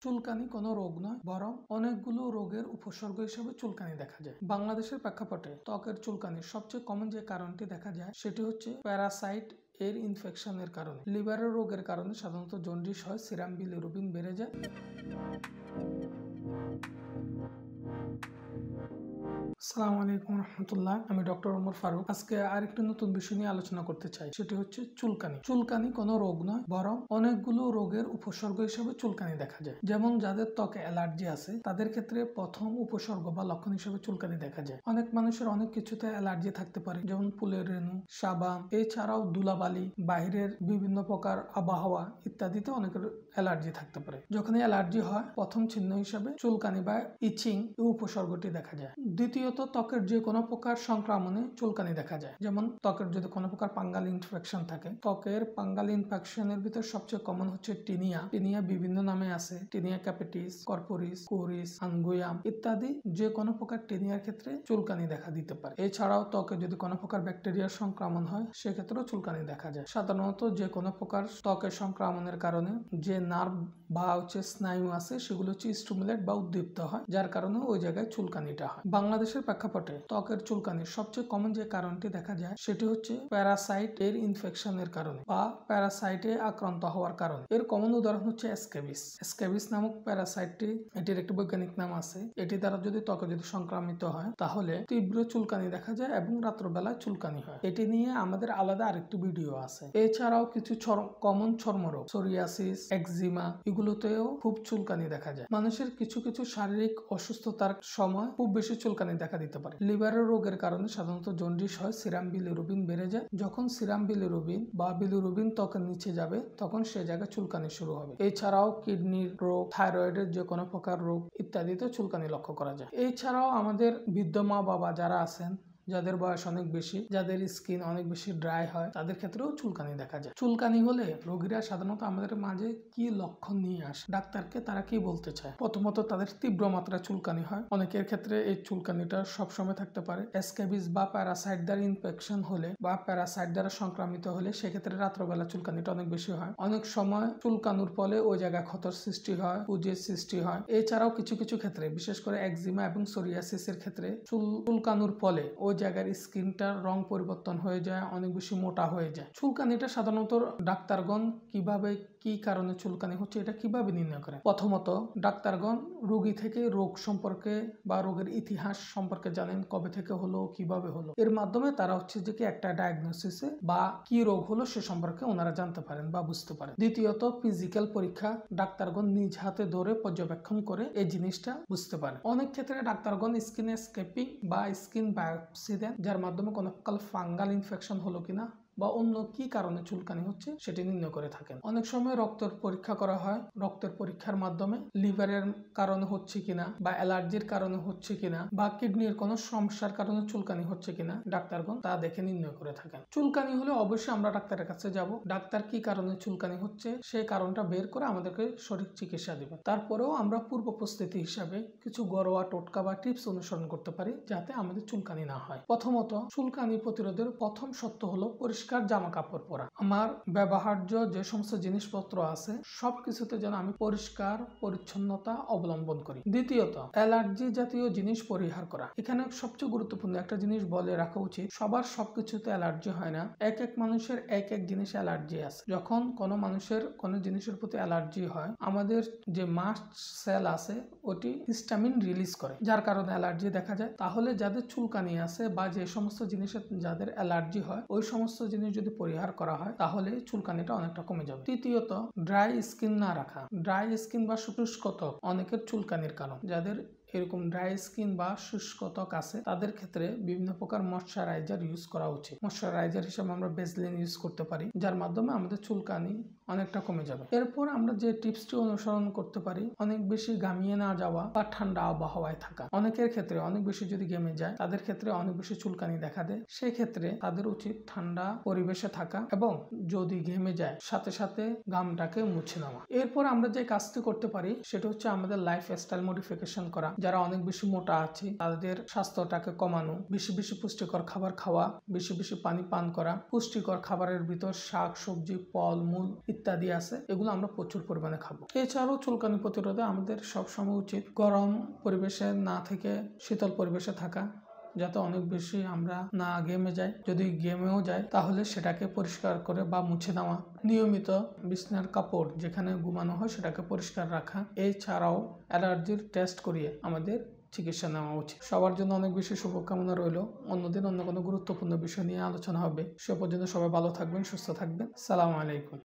চুলকানি কোনো রোগ নয়, বরং অনেকগুলো রোগের উপসর্গ হিসেবে চুলকানি দেখা যায়। বাংলাদেশের প্রেক্ষাপটে ত্বকের চুলকানির সবচেয়ে কমন যে কারণটি দেখা যায় সেটি হচ্ছে প্যারাসাইট এর ইনফেকশনের কারণে। লিভারের রোগের কারণে সাধারণত জন্ডিস হয়, সিরাম বিলিরুবিন বেড়ে যায়। আসসালামু আলাইকুম রহমতুল্লাহ। আমি ডক্টর ওমর ফারুক। আজকে আরেকটি নতুন বিষয় নিয়ে আলোচনা করতে চাই, সেটি হচ্ছে চুলকানি। চুলকানি কোনো রোগ নয়, বরং অনেকগুলো রোগের উপসর্গ হিসেবে চুলকানি দেখা যায়। যেমন যাদের ত্বকে অ্যালার্জি আছে তাদের ক্ষেত্রে প্রথম উপসর্গ বা লক্ষণ হিসেবে চুলকানি দেখা যায়। অনেক মানুষের অনেক কিছুতে অ্যালার্জি থাকতে পারে, যেমন ফুলের রেণু, সাবান, এছাড়াও ধুলাবালি, বাইরের বিভিন্ন প্রকার আবহাওয়া ইত্যাদিতে অনেকের অ্যালার্জি থাকতে পারে। যখন অ্যালার্জি হয়, প্রথম চিহ্ন হিসেবে চুলকানি বা ইচিং এই উপসর্গটি দেখা যায়। দ্বিতীয়ত, ত্বকের যে কোনো প্রকার সংক্রমণে চুলকানি দেখা যায়। যেমন ত্বকের যদি কোনো প্রকার ফাঙ্গাল ইনফেকশন থাকে, ত্বকের ফাঙ্গাল ইনফেকশনের ভিতর সবচেয়ে কমন হচ্ছে টিনিয়া। টিনিয়া বিভিন্ন নামে আছে, টিনিয়া ক্যাপিটিস, কর্পোরিস, কোরিস, আঙ্গুয়াম ইত্যাদি। যে কোনো প্রকার টিনিয়ার ক্ষেত্রে চুলকানি দেখা দিতে পারে। এছাড়াও ত্বকে যদি কোনো প্রকার ব্যাকটেরিয়ার সংক্রমণ হয়, সেক্ষেত্রেও চুলকানি দেখা যায়। সাধারণত যে কোনো প্রকার ত্বকের সংক্রমণের কারণে যে নার্ভ বা স্নায়ু আছে সেগুলো স্টিমুলেট বা উদ্দীপ্ত হয়, যার কারণে ওই জায়গায় চুলকানিটা হয়। বাংলাদেশের প্রেক্ষাপটে ত্বকের চুলকানির সবচেয়ে কমন যে কারণটি দেখা যায় সেটি হচ্ছে প্যারাসাইট এর ইনফেকশনের কারণে বা প্যারাসাইটে আক্রান্ত হওয়ার কারণে। এর কমন উদাহরণ হচ্ছে স্ক্যাবিস। স্ক্যাবিস নামক প্যারাসাইটটি, এটির একটি বৈজ্ঞানিক নাম আছে। এটি দ্বারা যদি ত্বকে যদি সংক্রমিত হয় তাহলে তীব্র চুলকানি দেখা যায় এবং রাত্রবেলায় চুলকানি হয়। এটি নিয়ে আমাদের আলাদা আরেকটি ভিডিও আছে। এছাড়াও কিছু কমন চর্মরোগ, সোরিয়াসিস, একজিমা এগুলোতেও খুব চুলকানি দেখা যায়। মানুষের কিছু কিছু শারীরিক অসুস্থতার সময় খুব বেশি চুলকানি দেখা দিতে পারে। লিভারের রোগের কারণে সাধারণত জন্ডিস হয়, সিরাম বিলিরুবিন বেড়ে যায়। যখন সিরাম বিলিরুবিন বা বিলিরুবিন ত্বকের নিচে যাবে তখন সে জায়গায় চুলকানি শুরু হবে। এছাড়াও কিডনির রোগ, থাইরয়েডের যে কোনো প্রকার রোগ ইত্যাদিতে চুলকানি লক্ষ্য করা যায়। এছাড়াও আমাদের বৃদ্ধ মা বাবা যারা আছেন, যাদের বয়স অনেক বেশি, যাদের স্কিন অনেক বেশি ড্রাই হয়, তাদের ক্ষেত্রেও চুলকানি দেখা যায়। চুলকানি হলে রোগীরা সাধারণত আমাদের মাঝে কি লক্ষণ নিয়ে আসে, ডাক্তারকে তারা কি বলতে চায়? প্রথমত, তাদের তীব্র মাত্রায় চুলকানি হয়। অনেকের ক্ষেত্রে এই চুলকানিটা সবসময় থাকতে পারে। স্ক্যাবিস বা প্যারাসাইট দ্বারা ইনফেকশন হলে বা প্যারাসাইট দ্বারা সংক্রমিত হলে সেক্ষেত্রে রাত্রবেলা চুলকানিটা অনেক বেশি হয়। অনেক সময় চুলকানোর ফলে ওই জায়গায় ক্ষতর সৃষ্টি হয়, পুজের সৃষ্টি হয়। এছাড়াও কিছু কিছু ক্ষেত্রে, বিশেষ করে একজিমা এবং সোরিয়াসিসের ক্ষেত্রে চুলকানোর ফলে ওই জায়গার স্কিনটার রং পরিবর্তন হয়ে যায়, অনেক বেশি মোটা হয়ে যায়। চুলকানিটা সাধারণত ডাক্তারগণ কিভাবে, কি কারণে চুলকানি হচ্ছে এটা কিভাবে নির্ণয় করে? প্রথমত, ডাক্তারগণ রোগী থেকে রোগ সম্পর্কে বা রোগের ইতিহাস সম্পর্কে জানেন, কবে থেকে হলো, কিভাবে হলো। এর মাধ্যমে তারা হচ্ছে যে কি একটা ডায়াগনোসিসে বা কি রোগ হলো সে সম্পর্কে ওনারা জানতে পারেন বা বুঝতে পারেন। দ্বিতীয়ত, ফিজিক্যাল পরীক্ষা ডাক্তারগণ নিজ হাতে ধরে পর্যবেক্ষণ করে এই জিনিসটা বুঝতে পারেন। অনেক ক্ষেত্রে ডাক্তারগণ স্কিন স্কেপিং বা স্কিন বায়োপসি দেন, যার মাধ্যমে কোনো ফাঙ্গাল ইনফেকশন হলো কিনা বা অন্য কি কারণে চুলকানি হচ্ছে সেটি নির্ণয় করে থাকেন। অনেক সময় রক্তের পরীক্ষা করা হয়। রক্তের পরীক্ষার মাধ্যমে লিভারের কারণে হচ্ছে কিনা বা অ্যালার্জির কারণে হচ্ছে কিনা বা কিডনির কোনো সমস্যার কারণে চুলকানি হচ্ছে কিনা ডাক্তারগণ তা দেখে নির্ণয় করে থাকেন। চুলকানি হলে অবশ্যই আমরা ডাক্তারের কাছে যাব। ডাক্তার কি কারণে চুলকানি হচ্ছে সেই কারণটা বের করে আমাদেরকে সঠিক চিকিৎসা দিবেন। তারপরেও আমরা পূর্ব প্রস্তুতি হিসাবে কিছু ঘরোয়া টোটকা বা টিপস অনুসরণ করতে পারি যাতে আমাদের চুলকানি না হয়। প্রথমত, চুলকানি প্রতিরোধের প্রথম সত্য হলো পরিষ্কার জামা কাপড় পরা। আমার ব্যবহার্য যে সমস্ত জিনিসপত্র আছে সবকিছুতে যেন আমি পরিষ্কার পরিচ্ছন্নতা অবলম্বন করি। দ্বিতীয়ত, অ্যালার্জি জাতীয় জিনিস পরিহার করা। এখানে সবচেয়ে গুরুত্বপূর্ণ একটা জিনিস বলে রাখা উচিত, সবার সবকিছুতে অ্যালার্জি হয় না। এক এক মানুষের এক এক জিনিস অ্যালার্জি আছে। যখন কোনো মানুষের কোনো জিনিসের প্রতি অ্যালার্জি হয়, আমাদের যে মাস্ট সেল আছে ওটি হিস্টামিন রিলিজ করে, যার কারণে অ্যালার্জি দেখা যায়। তাহলে যাদের চুলকানি আছে বা যে সমস্ত জিনিসের যাদের অ্যালার্জি হয়, ওই সমস্ত জিনিস যদি পরিহার করা হয় তাহলে চুলকানিটা অনেকটা কমে যাবে। তৃতীয়ত, ড্রাই স্কিন না রাখা। ড্রাই স্কিন বা শুষ্ক ত্বক অনেকের চুলকানির কারণ। যাদের এরকম ড্রাই স্কিন বা শুষ্ক ত্বক আছে তাদের ক্ষেত্রে বিভিন্ন প্রকার ময়শ্চারাইজার ইউজ করা উচিত। ময়শ্চারাইজার হিসেবে আমরা ভ্যাসলিন ইউজ করতে পারি, যার মাধ্যমে আমাদের চুলকানি অনেকটা কমে যাবে। এরপর আমরা যে টিপসটি অনুসরণ করতে পারি, অনেক বেশি ঘামিয়ে না যাওয়া বা ঠান্ডা আবহাওয়ায় থাকা। অনেকের ক্ষেত্রে অনেক বেশি যদি ঘেমে যায় তাদের ক্ষেত্রে অনেক বেশি চুলকানি দেখা দেয়। সেই ক্ষেত্রে তাদের উচিত ঠান্ডা পরিবেশে থাকা এবং যদি ঘেমে যায় সাথে সাথে ঘামটাকে মুছে নেওয়া। এরপর আমরা যে কাজটি করতে পারি সেটা হচ্ছে আমাদের লাইফস্টাইল মডিফিকেশন করা। যারা অনেক বেশি মোটা আছে তাদের স্বাস্থ্যটাকে কমানো, বেশি বেশি পুষ্টিকর খাবার খাওয়া, বেশি বেশি পানি পান করা, পুষ্টিকর খাবারের ভিতর শাক সবজি ফল মূল ইত্যাদি আছে, এগুলো আমরা প্রচুর পরিমাণে খাবো। এছাড়াও চুলকানি প্রতিরোধে আমাদের সবসময় উচিত গরম পরিবেশে না থেকে শীতল পরিবেশে থাকা, যাতে অনেক বেশি আমরা না ঘেমে যাই। যদি ঘেমেও যায় তাহলে সেটাকে পরিষ্কার করে বা মুছে দেওয়া, নিয়মিত বিছনার কাপড় যেখানে ঘুমানো হয় সেটাকে পরিষ্কার রাখা। এছাড়াও অ্যালার্জির টেস্ট করিয়ে আমাদের চিকিৎসা নেওয়া উচিত। সবার জন্য অনেক বেশি শুভকামনা রইল। অন্যদিন অন্য কোনো গুরুত্বপূর্ণ বিষয় নিয়ে আলোচনা হবে। সে পর্যন্ত সবাই ভালো থাকবেন, সুস্থ থাকবেন। সালামু আলাইকুম।